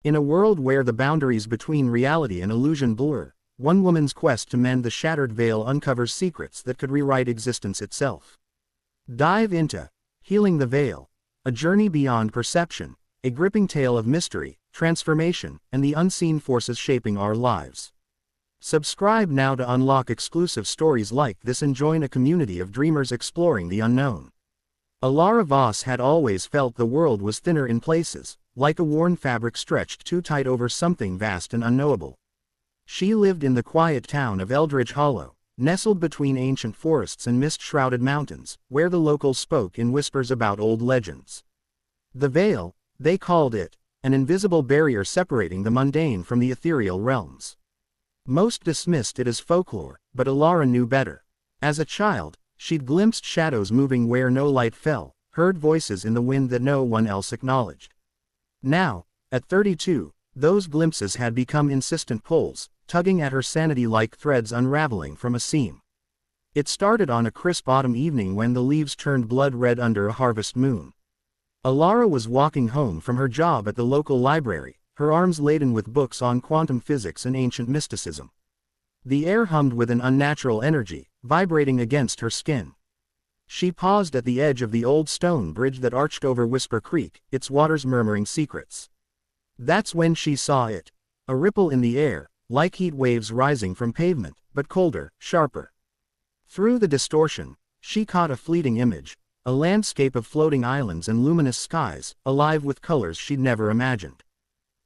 In a world where the boundaries between reality and illusion blur, one woman's quest to mend the shattered veil uncovers secrets that could rewrite existence itself. Dive into Healing the Veil, a journey beyond perception, a gripping tale of mystery, transformation, and the unseen forces shaping our lives. Subscribe now to unlock exclusive stories like this and join a community of dreamers exploring the unknown. Alara Voss had always felt the world was thinner in places, like a worn fabric stretched too tight over something vast and unknowable. She lived in the quiet town of Eldridge Hollow, nestled between ancient forests and mist-shrouded mountains, where the locals spoke in whispers about old legends. The Veil, they called it, an invisible barrier separating the mundane from the ethereal realms. Most dismissed it as folklore, but Alara knew better. As a child, she'd glimpsed shadows moving where no light fell, heard voices in the wind that no one else acknowledged. Now, at 32, those glimpses had become insistent pulls, tugging at her sanity like threads unraveling from a seam. It started on a crisp autumn evening when the leaves turned blood red under a harvest moon. Alara was walking home from her job at the local library, her arms laden with books on quantum physics and ancient mysticism. The air hummed with an unnatural energy, vibrating against her skin. She paused at the edge of the old stone bridge that arched over Whisper Creek, its waters murmuring secrets. That's when she saw it. A ripple in the air, like heat waves rising from pavement, but colder, sharper. Through the distortion, she caught a fleeting image, a landscape of floating islands and luminous skies, alive with colors she'd never imagined.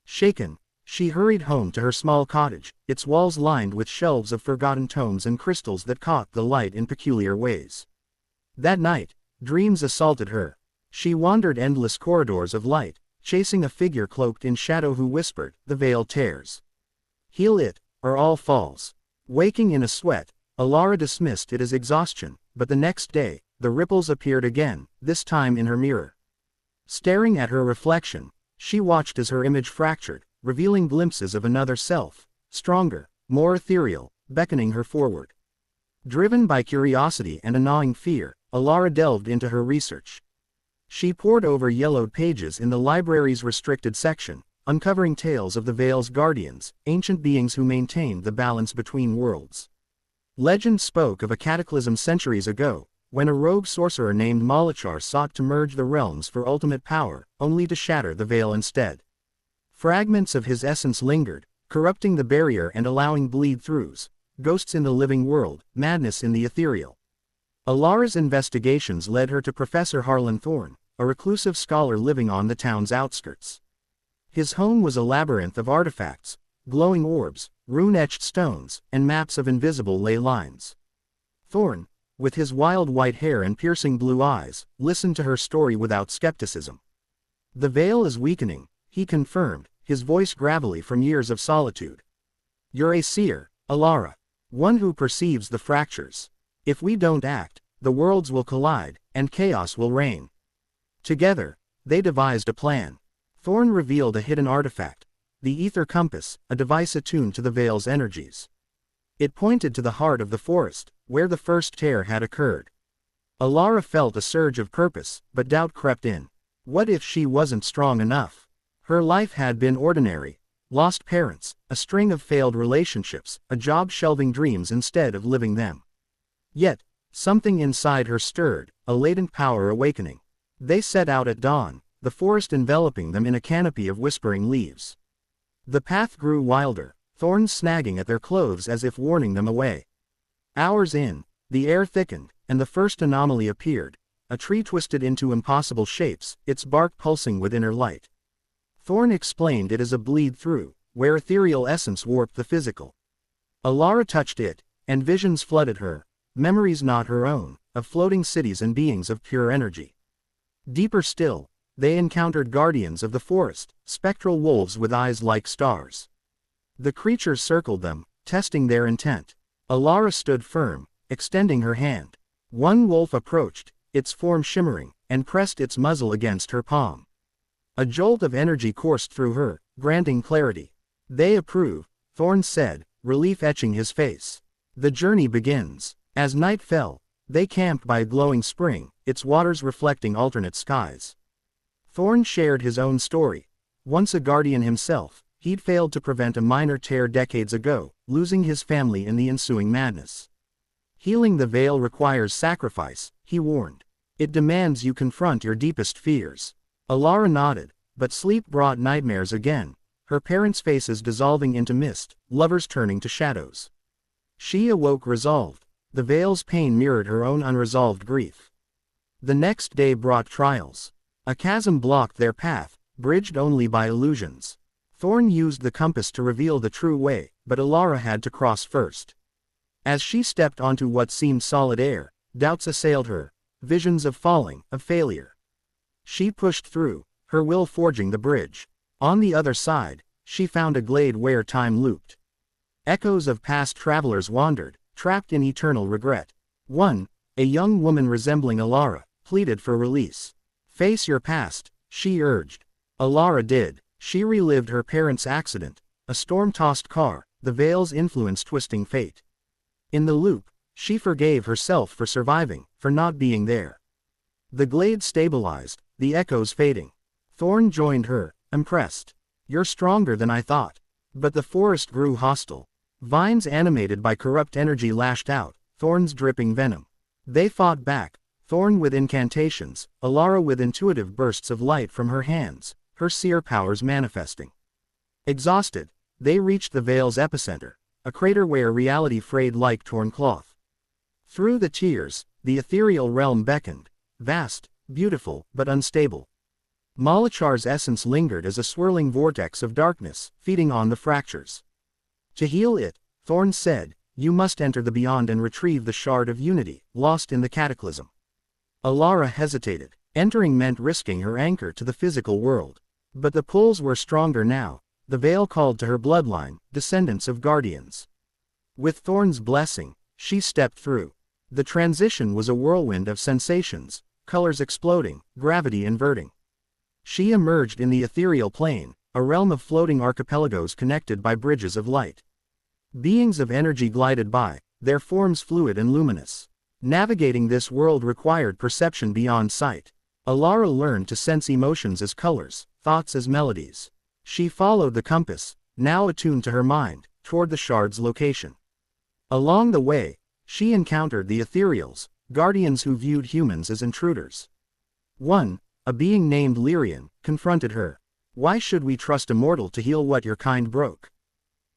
Shaken, she hurried home to her small cottage, its walls lined with shelves of forgotten tomes and crystals that caught the light in peculiar ways. That night, dreams assaulted her. She wandered endless corridors of light, chasing a figure cloaked in shadow who whispered, "The veil tears. Heal it, or all falls." Waking in a sweat, Alara dismissed it as exhaustion, but the next day, the ripples appeared again, this time in her mirror. Staring at her reflection, she watched as her image fractured, revealing glimpses of another self, stronger, more ethereal, beckoning her forward. Driven by curiosity and a gnawing fear, Alara delved into her research. She pored over yellowed pages in the library's restricted section, uncovering tales of the Veil's guardians, ancient beings who maintained the balance between worlds. Legend spoke of a cataclysm centuries ago, when a rogue sorcerer named Malachar sought to merge the realms for ultimate power, only to shatter the Veil instead. Fragments of his essence lingered, corrupting the barrier and allowing bleed-throughs, ghosts in the living world, madness in the ethereal. Alara's investigations led her to Professor Harlan Thorne, a reclusive scholar living on the town's outskirts. His home was a labyrinth of artifacts, glowing orbs, rune-etched stones, and maps of invisible ley lines. Thorne, with his wild white hair and piercing blue eyes, listened to her story without skepticism. "The veil is weakening," he confirmed, his voice gravelly from years of solitude. "You're a seer, Alara. One who perceives the fractures. If we don't act, the worlds will collide, and chaos will reign." Together, they devised a plan. Thorne revealed a hidden artifact, the Ether Compass, a device attuned to the Veil's energies. It pointed to the heart of the forest, where the first tear had occurred. Alara felt a surge of purpose, but doubt crept in. What if she wasn't strong enough? Her life had been ordinary. Lost parents, a string of failed relationships, a job shelving dreams instead of living them. Yet, something inside her stirred, a latent power awakening. They set out at dawn, the forest enveloping them in a canopy of whispering leaves. The path grew wilder, thorns snagging at their clothes as if warning them away. Hours in, the air thickened, and the first anomaly appeared, a tree twisted into impossible shapes, its bark pulsing with inner light. Thorne explained it as a bleed-through, where ethereal essence warped the physical. Alara touched it, and visions flooded her, memories not her own, of floating cities and beings of pure energy. Deeper still, they encountered guardians of the forest, spectral wolves with eyes like stars. The creatures circled them, testing their intent. Alara stood firm, extending her hand. One wolf approached, its form shimmering, and pressed its muzzle against her palm. A jolt of energy coursed through her, granting clarity. "They approve," Thorne said, relief etching his face. "The journey begins." As night fell, they camped by a glowing spring, its waters reflecting alternate skies. Thorne shared his own story. Once a guardian himself, he'd failed to prevent a minor tear decades ago, losing his family in the ensuing madness. Healing the veil requires sacrifice, he warned. It demands you confront your deepest fears. Alara nodded, but sleep brought nightmares again, her parents' faces dissolving into mist, lovers turning to shadows. She awoke resolved. The veil's pain mirrored her own unresolved grief. The next day brought trials. A chasm blocked their path, bridged only by illusions. Thorn used the compass to reveal the true way, but Alara had to cross first. As she stepped onto what seemed solid air, doubts assailed her, visions of falling, of failure. She pushed through, her will forging the bridge. On the other side, she found a glade where time looped. Echoes of past travelers wandered, trapped in eternal regret. One, a young woman resembling Alara, pleaded for release. Face your past, she urged. Alara did. She relived her parents' accident, a storm-tossed car, the veil's influence twisting fate. In the loop, she forgave herself for surviving, for not being there. The glade stabilized, the echoes fading. Thorn joined her, impressed. You're stronger than I thought. But the forest grew hostile. Vines animated by corrupt energy lashed out, thorns dripping venom. They fought back, Thorn with incantations, Alara with intuitive bursts of light from her hands, her seer powers manifesting. Exhausted, they reached the veil's epicenter, a crater where reality frayed like torn cloth. Through the tears, the ethereal realm beckoned, vast, beautiful, but unstable. Malachar's essence lingered as a swirling vortex of darkness, feeding on the fractures. To heal it, Thorn said, you must enter the beyond and retrieve the shard of unity, lost in the cataclysm. Alara hesitated. Entering meant risking her anchor to the physical world. But the pulls were stronger now. The veil called to her bloodline, descendants of guardians. With Thorn's blessing, she stepped through. The transition was a whirlwind of sensations, colors exploding, gravity inverting. She emerged in the ethereal plane, a realm of floating archipelagos connected by bridges of light. Beings of energy glided by, their forms fluid and luminous. Navigating this world required perception beyond sight. Alara learned to sense emotions as colors, thoughts as melodies. She followed the compass, now attuned to her mind, toward the shard's location. Along the way, she encountered the Ethereals, guardians who viewed humans as intruders. One, a being named Lyrian, confronted her. Why should we trust a mortal to heal what your kind broke?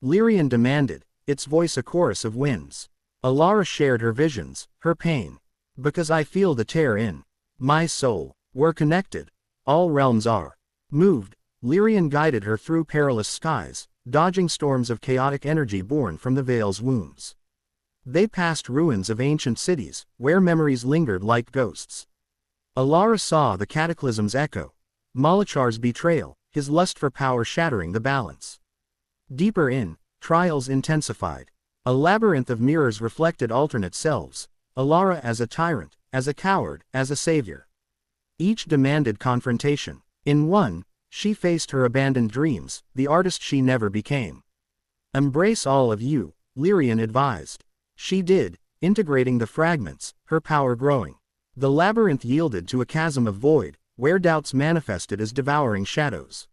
Lyrian demanded, its voice a chorus of winds. Alara shared her visions, her pain. Because I feel the tear in my soul. We're connected. All realms are. Moved, Lyrian guided her through perilous skies, dodging storms of chaotic energy born from the veil's wounds. They passed ruins of ancient cities, where memories lingered like ghosts. Alara saw the cataclysm's echo. Malachar's betrayal, his lust for power shattering the balance. Deeper in, trials intensified. A labyrinth of mirrors reflected alternate selves, Alara as a tyrant, as a coward, as a savior. Each demanded confrontation. In one, she faced her abandoned dreams, the artist she never became. Embrace all of you, Lyrian advised. She did, integrating the fragments, her power growing. The labyrinth yielded to a chasm of void, where doubts manifested as devouring shadows.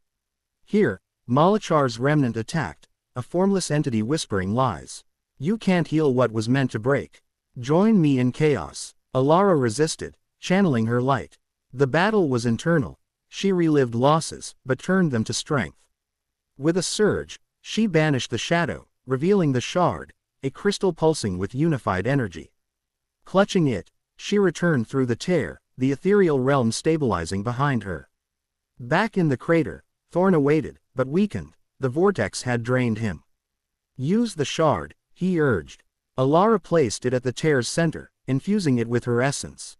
Here, Malachar's remnant attacked, a formless entity whispering lies. You can't heal what was meant to break. Join me in chaos. Alara resisted, channeling her light. The battle was internal. She relived losses, but turned them to strength. With a surge, she banished the shadow, revealing the shard, a crystal pulsing with unified energy. Clutching it, she returned through the tear, the ethereal realm stabilizing behind her. Back in the crater, Thorn awaited, but weakened. The vortex had drained him. Use the shard, he urged. Alara placed it at the tear's center, infusing it with her essence.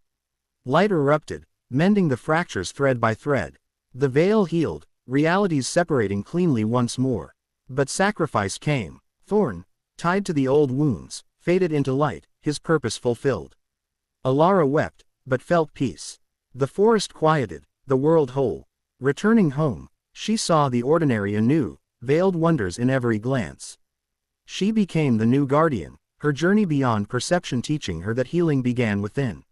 Light erupted, mending the fractures thread by thread. The veil healed, realities separating cleanly once more. But sacrifice came. Thorn, tied to the old wounds, faded into light, his purpose fulfilled. Alara wept, but felt peace. The forest quieted, the world whole. Returning home, she saw the ordinary anew, veiled wonders in every glance. She became the new guardian, her journey beyond perception teaching her that healing began within.